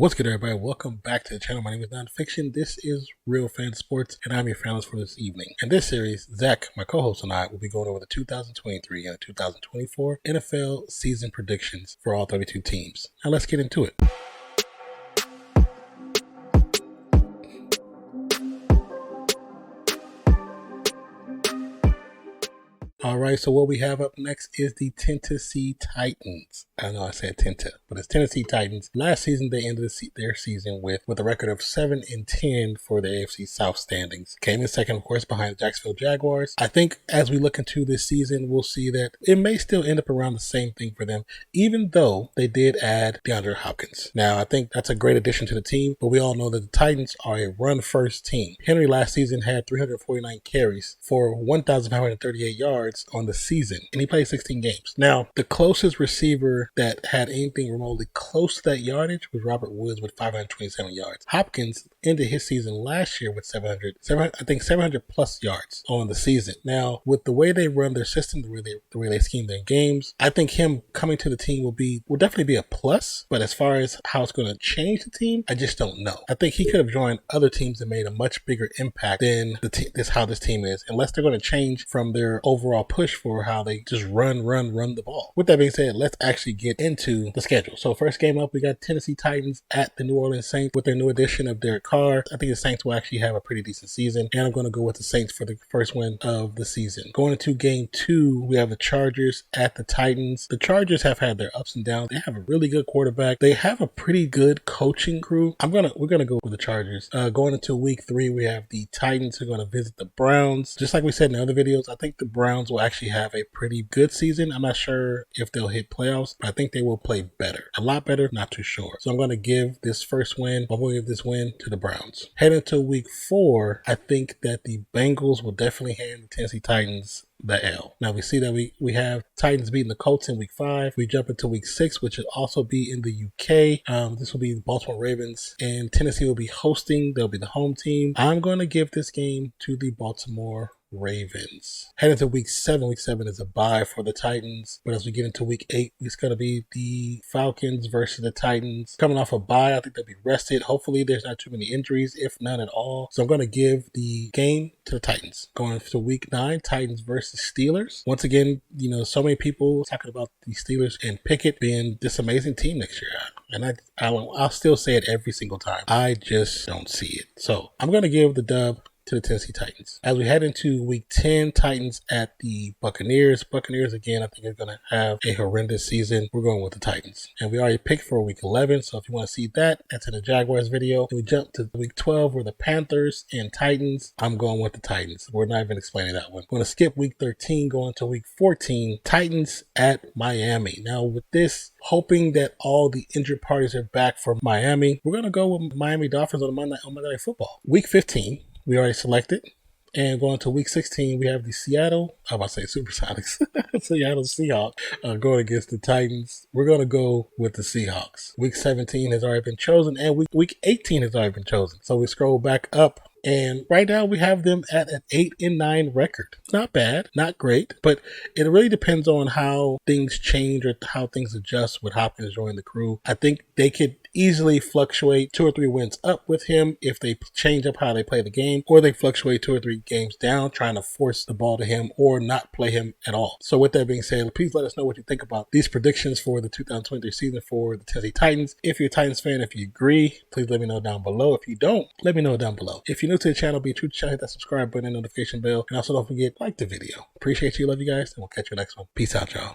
What's good, everybody? Welcome back to the channel. My name is Nonpfixion. This is Real Fan Sports, and I'm your fanalist for this evening. In this series, Zach, my co-host, and I will be going over the 2023 and 2024 NFL season predictions for all 32 teams. Now let's get into it. Alright, so what we have up next is the Tennessee Titans. I know I said Tenta, but it's Tennessee Titans. Last season, they ended their season with a record of 7-10 for the AFC South standings. Came in second, of course, behind the Jacksonville Jaguars. I think as we look into this season, we'll see that it may still end up around the same thing for them, even though they did add DeAndre Hopkins. Now, I think that's a great addition to the team, but we all know that the Titans are a run-first team. Henry last season had 349 carries for 1,538 yards on the season, and he played 16 games. Now, the closest receiver that had anything remotely close to that yardage was Robert Woods with 527 yards. Hopkins ended his season last year with 700 plus yards on the season. Now, with the way they run their system, the way they scheme their games, I think him coming to the team will definitely be a plus, but as far as how it's going to change the team, I just don't know. I think he could have joined other teams and made a much bigger impact than how this team is, unless they're going to change from their overall push for how they just run the ball. With that being said, let's actually get into the schedule. So first game up, we got Tennessee Titans at the New Orleans Saints with their new addition of Derek Carr. I think the Saints will actually have a pretty decent season, and I'm going to go with the Saints for the first win of the season. Going into game 2, we have the Chargers at the Titans. The Chargers have had their ups and downs. They have a really good quarterback. They have a pretty good coaching crew. We're gonna go with the Chargers. Going into week 3, we have the Titans who are going to visit the Browns. Just like we said in other videos, I think the Browns will actually have a pretty good season. I'm not sure if they'll hit playoffs, but I think they will play better. A lot better, not too sure. So I'm going to give this win to the Browns. Heading to week 4, I think that the Bengals will definitely hand the Tennessee Titans the L. Now we see that we have Titans beating the Colts in week 5. We jump into week 6, which will also be in the UK. This will be the Baltimore Ravens, and Tennessee will be hosting. They'll be the home team. I'm going to give this game to the Baltimore Ravens. Heading to week 7. Week 7 is a bye for the Titans, but as we get into week 8, it's going to be the Falcons versus the Titans. Coming off a bye, I think they'll be rested. Hopefully there's not too many injuries, if none at all. So I'm going to give the game to the Titans. Going to week 9, Titans versus Steelers. Once again, so many people talking about the Steelers and Pickett being this amazing team next year. And I'll still say it every single time. I just don't see it. So I'm going to give the dub to the Tennessee Titans. As we head into week 10, Titans at the Buccaneers. Buccaneers, again, I think are going to have a horrendous season. We're going with the Titans. And we already picked for week 11, so if you want to see that, that's in the Jaguars video. Then we jump to week 12, where the Panthers and Titans. I'm going with the Titans. We're not even explaining that one. We're going to skip week 13, going to week 14, Titans at Miami. Now, with this, hoping that all the injured parties are back for Miami, we're going to go with Miami Dolphins on Monday Night Football. Week 15, we already selected. And going to week 16, we have the Seattle Supersonics, Seattle Seahawks going against the Titans. We're going to go with the Seahawks. Week 17 has already been chosen, and week 18 has already been chosen. So we scroll back up, and right now we have them at an 8-9 record. Not bad, not great, but it really depends on how things change or how things adjust with Hopkins joining the crew. I think they could easily fluctuate 2 or 3 wins up with him if they change up how they play the game, or they fluctuate 2 or 3 games down, trying to force the ball to him or not play him at all. So with that being said, please let us know what you think about these predictions for the 2023 season for the Tennessee Titans. If you're a Titans fan, if you agree, please let me know down below. If you don't, let me know down below. If you're new to the channel, be true to the channel, hit that subscribe button and notification bell, and also don't forget, like the video. Appreciate you, love you guys, and we'll catch you next one. Peace out, y'all.